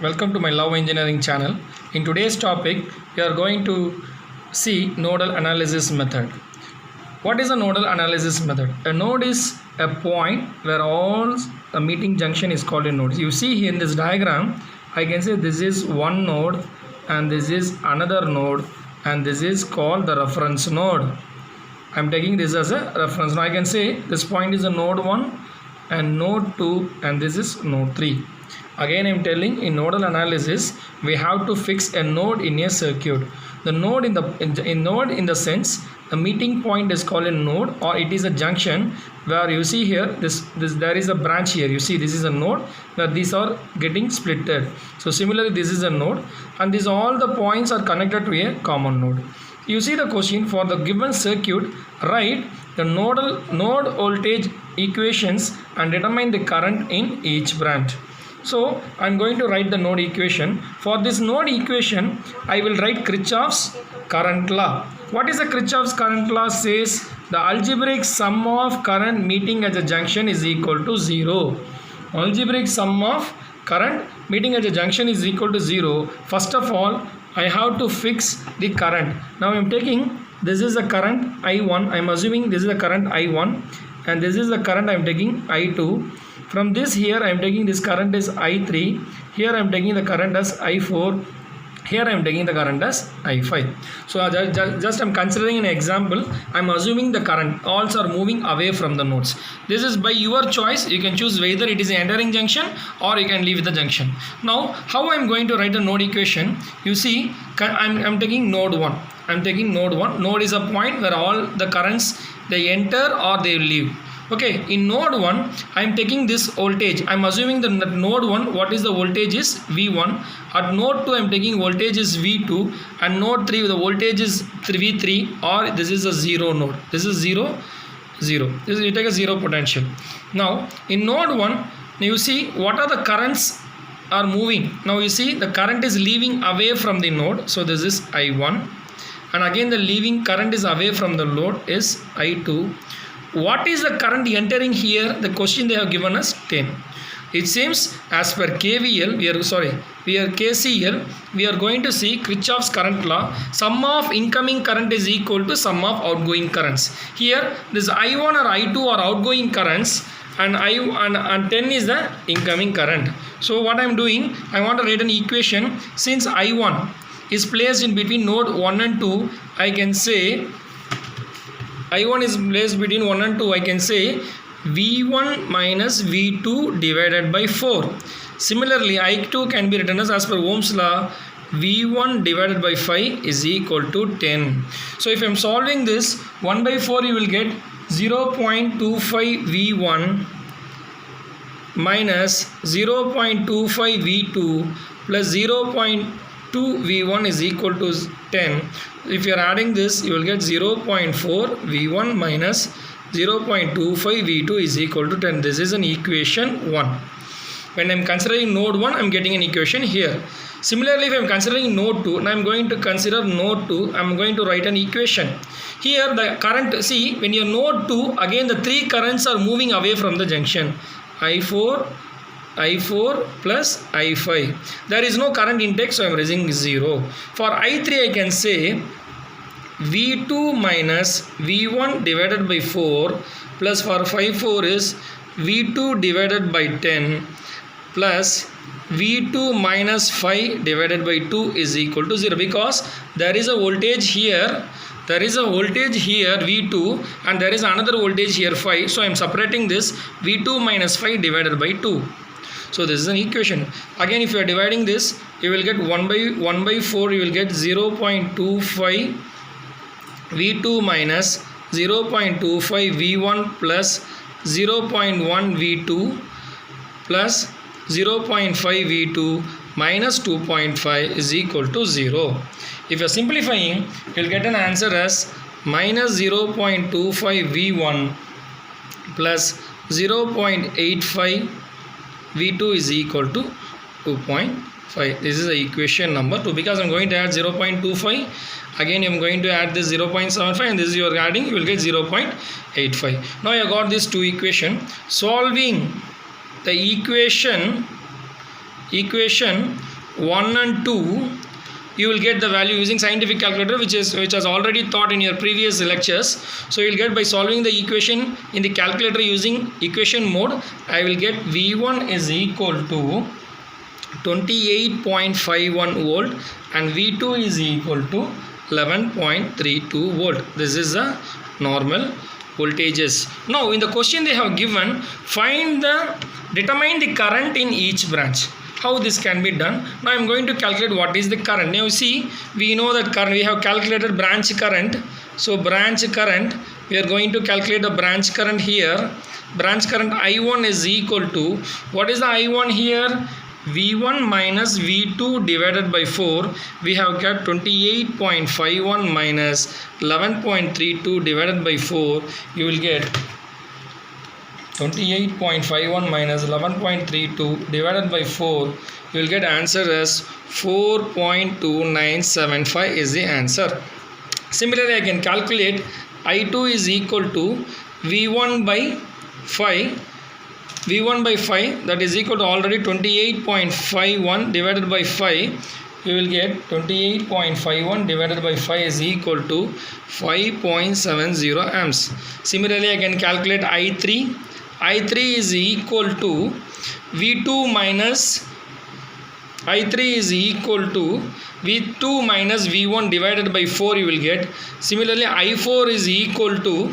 Welcome to my Love Engineering channel. In today's topic, we are going to see nodal analysis method. What is a nodal analysis method? A node is a point where all a meeting junction is called a node. You see here in this diagram, I can say this is one node and this is another node and this is called the reference node. I am taking this as a reference. Now I can say this point is a node 1 and node 2 and this is node 3. Again I am telling, in nodal analysis we have to fix a node in a circuit. The node in the sense the meeting point is called a node, or it is a junction where you see here this there is a branch here. You see this is a node where these are getting splitted. So similarly this is a node and these all the points are connected to a common node. You see the question for the given circuit, write the node voltage equations and determine the current in each branch. So I am going to write the node equation. For this node equation, I will write Kirchhoff's current law. What is the Kirchhoff's current law? Says the algebraic sum of current meeting at a junction is equal to 0. Algebraic sum of current meeting at a junction is equal to 0. First of all, I have to fix the current. Now I am taking, this is the current I1. I am assuming this is the current I1 and this is the current I am taking I2. From this here I am taking this current as I3. Here I am taking the current as I4. Here I am taking the current as I5. So just I am considering an example. I am assuming the current alls are moving away from the nodes. This is by your choice. You can choose whether it is an entering junction or you can leave the junction. Now how I am going to write a node equation? You see I am taking node 1. I am taking node 1. Node is a point where all the currents they enter or they leave. Okay, in node 1 I am taking this voltage. I am assuming that node 1 what is the voltage is V1. At node 2 I am taking voltage is V2 and node 3 the voltage is V3, or this is a 0 node. This is 0 0. This is, you take a 0 potential. Now in node 1 you see what are the currents are moving. Now you see the current is leaving away from the node. So this is I1 and again the leaving current is away from the node is I2. What is the current entering here? The question they have given us 10. It seems as per KCL, we are going to see Kirchhoff's current law. Sum of incoming current is equal to sum of outgoing currents. Here this I1 or I2 are outgoing currents and 10 is the incoming current. So what I am doing, I want to write an equation. Since I1 is placed in between node 1 and 2, I can say I1 is placed between 1 and 2, I can say V1 minus V2 divided by 4. Similarly, I2 can be written as per Ohm's law, V1 divided by 5 is equal to 10. So if I am solving this, 1 by 4 you will get 0.25 V1 minus 0.25 V2 plus 0.2 V1 is equal to 10. If you are adding this, you will get 0.4 V1 minus 0.25 V2 is equal to 10. This is an equation 1. When I am considering node 1, I am getting an equation here. Similarly, if I am considering node 2, now I am going to consider node 2, I am going to write an equation. Here the current, see when you are node 2, again the three currents are moving away from the junction. I4 plus I5. There is no current intake, so I am raising 0. For I3 I can say V2 minus V1 divided by 4 plus for 4 is V2 divided by 10 plus V2 minus 5 divided by 2 is equal to 0, because there is a voltage here. There is a voltage here V2 and there is another voltage here 5. So I am separating this V2 minus 5 divided by 2. So this is an equation. Again if you are dividing this, you will get 1 by 4 you will get 0.25 V2 minus 0.25 V1 plus 0.1 V2 plus 0.5 V2 minus 2.5 is equal to 0. If you are simplifying, you will get an answer as minus 0.25 V1 plus 0.85 V2 is equal to 2.5. This is the equation number 2. Because I am going to add 0.25, again I am going to add this 0.75 and this you are adding, you will get 0.85. Now I got this two equation. Solving the equation 1 and 2, you will get the value using scientific calculator, which has already taught in your previous lectures. So you will get by solving the equation in the calculator using equation mode. I will get V1 is equal to 28.51 volt and V2 is equal to 11.32 volt. This is the normal voltages. Now in the question they have given, determine the current in each branch. How this can be done? Now I am going to calculate what is the current. Now you see, we know that current, we have calculated branch current. So branch current, we are going to calculate the branch current here. Branch current I1 is equal to, what is the I1 here? V1 minus V2 divided by 4. We have got 28.51 minus 11.32 divided by 4. You will get 28.51 minus 11.32 divided by 4. You will get answer as 4.2975 is the answer. Similarly, I can calculate I2 is equal to V1 by 5. V1 by 5, that is equal to already 28.51 divided by 5. You will get 28.51 divided by 5 is equal to 5.70 amps. Similarly, I can calculate I3. I3 is equal to V2 minus I3 is equal to V2 minus V1 divided by 4 you will get. Similarly, I4 is equal to,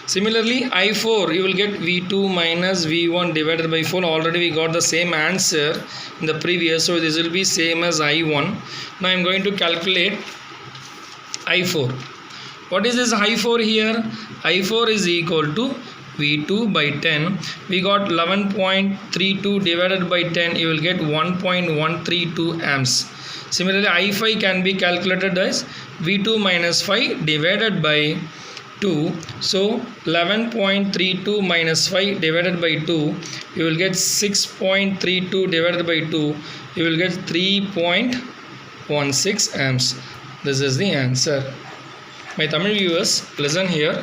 I4 you will get V2 minus V1 divided by 4. Already we got the same answer in the previous, so this will be same as I1. Now I am going to calculate I4. What is this I4 here? I4 is equal to V2 by 10. We got 11.32 divided by 10. You will get 1.132 amps. Similarly, I5 can be calculated as V2 minus 5 divided by 2. So 11.32 minus 5 divided by 2. You will get 6.32 divided by 2. You will get 3.16 amps. This is the answer. My Tamil viewers, listen here.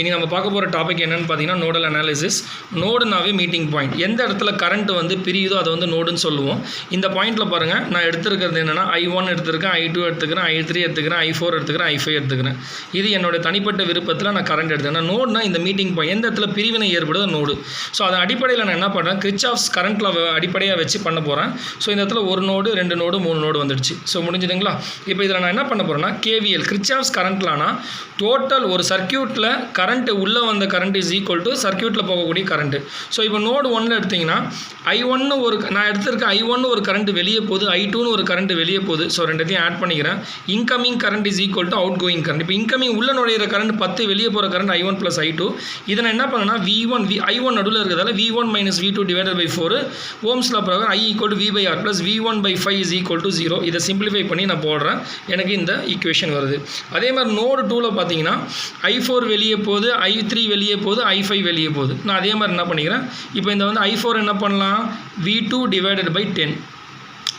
இனி நம்ம பார்க்க போகிற topic என்னென்னு பார்த்தீங்கன்னா nodal analysis. நோடுனாவே meeting point. எந்த இடத்துல current வந்து பிரியுதோ அதை வந்து நோடுன்னு சொல்லுவோம். இந்த பாயிண்டில் பாருங்கள், நான் எடுத்துருக்கிறது என்னென்னா I1 எடுத்துருக்கேன், I2 எடுத்துக்கிறேன், I3 எடுத்துக்கிறேன், I4 எடுத்துக்கிறேன், I5 எடுத்துக்கிறேன். இது என்னோட தனிப்பட்ட விருப்பத்தில் நான் கரண்ட் எடுத்துக்கிறேன். நோடுனா இந்த மீட்டிங் பாயிண்ட், எந்த இடத்துல பிரிவினை ஏற்படுது நோடு. ஸோ அதன் அடிப்படையில் நான் என்ன பண்ணுறேன், கிர்ச்சாஃப்ஸ் கரண்ட்டில் அடிப்படையாக வச்சு பண்ண போகிறேன். ஸோ இந்த இடத்துல 1 நோடு 2 நோடு 3 நோடு வந்துடுச்சு. ஸோ முடிஞ்சுதுங்களா? இப்போ இதில் நான் என்ன பண்ண போகிறேன்னா KVL கிர்ச்சாஃப்ஸ் கரண்ட்லானா டோட்டல் ஒரு சர்க்கியூட்டில் கரண்ட் உள்ளே வந்த கரண்ட் இஸ் ஈக்குவல் டு சர்க்கியூட்டில் போகக்கூடிய கரண்ட்டு. ஸோ இப்போ நோடு 1 எடுத்திங்கன்னா I1 நான் எடுத்திருக்க I1 ஒரு கரண்ட் வெளியே போகுது, I2 ஒரு கரண்ட் வெளியே போகுது. ஸோ ரெண்டுத்தையும் ஆட் பண்ணிக்கிறேன். Incoming current is equal to out going current. இப்போ இன்கமிங் உள்ள நுழையிற கரண்ட் 10, வெளியே போகிற கரண்ட் I1 + I2. இதை நான் என்ன பண்ணேன்னா I1 நடுவில் இருக்கிறதால V1 - V2 divided by 4 Ohm's law பிரகாரம் I = V/R + V1 / 5 = 0. இதை சிம்பிளிஃபை பண்ணி நான் போடுறேன். எனக்கு இந்த ஈக்குவேஷன் வருது. அதே மாதிரி நோடு 2ல் பார்த்தீங்கன்னா I4 வெளியே போகுது, I3 வெளியே போகுது, I5 வெளியே போகுது. நான் அதே மாதிரி என்ன பண்ணிக்கிறேன், இப்போ இந்த வந்து I4 என்ன பண்ணலாம், V2 / 10.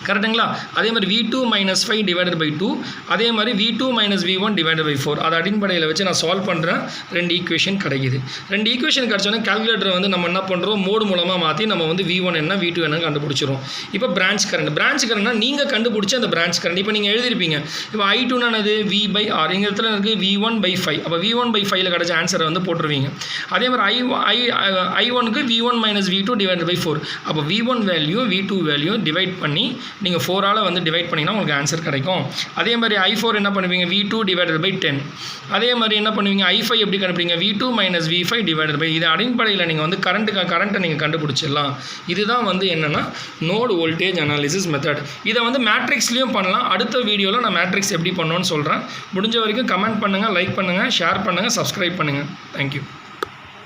கரெக்டுங்களா? அதே மாதிரி V2 - 5 டிவைடட் பை 2. அதே மாதிரி V2 - V1 டிவைடட் பை 4. அதை அடிப்படையில் வச்சு நான் சால்வ் பண்ணுறேன். 2 ஈக்குவேஷன் கிடைக்குது. 2 ஈக்குவேஷன் கிடச்சோன்னா கால்குலேட்டர் வந்து நம்ம என்ன பண்ணுறோம், மோடு மூலமாக மாற்றி நம்ம வந்து V1 என்ன V2 என்ன கண்டுபிடிச்சிரும். இப்போ பிரான்ச் கரண்ட்னா நீங்கள் கண்டுபிடிச்ச அந்த பிரான்ச் கரண்ட் இப்போ நீங்கள் எழுதிருப்பீங்க. இப்போ I2 என்னது V/R. இந்த இடத்துல இருக்குது V1/5. அப்போ V1/5ல் கிடச்ச ஆன்சரை வந்து போட்டுருவீங்க. அதே மாதிரி I1க்கு V1 - V2 டிவைடட் பை 4. அப்போ V1 value V2 value divide பண்ணி நீங்கள் 4ஆல் வந்து டிவைட் பண்ணிங்கன்னா உங்களுக்கு ஆன்சர் கிடைக்கும். அதே மாதிரி I4 என்ன பண்ணுவீங்க, V2 டிவைடட் பை 10. அதே மாதிரி என்ன பண்ணுவீங்க, I5 எப்படி கண்டுபிடிங்க, V2 - V5 டிவைடட் பை. இது அடிப்படையில் நீங்கள் வந்து கரண்ட்டை நீங்கள் கண்டுபிடிச்சிடலாம். இதுதான் வந்து என்னென்னா நோடு வோல்டேஜ் அனாலிசிஸ் மெத்தட். இதை வந்து மேட்ரிக்ஸ்லேயும் பண்ணலாம். அடுத்த வீடியோவில் நான் மேட்ரிக்ஸ் எப்படி பண்ணணும்னு சொல்கிறேன். முடிஞ்ச வரைக்கும் கமெண்ட் பண்ணுங்கள், லைக் பண்ணுங்கள், ஷேர் பண்ணுங்கள், சப்ஸ்கிரைப் பண்ணுங்கள். தேங்க்யூ.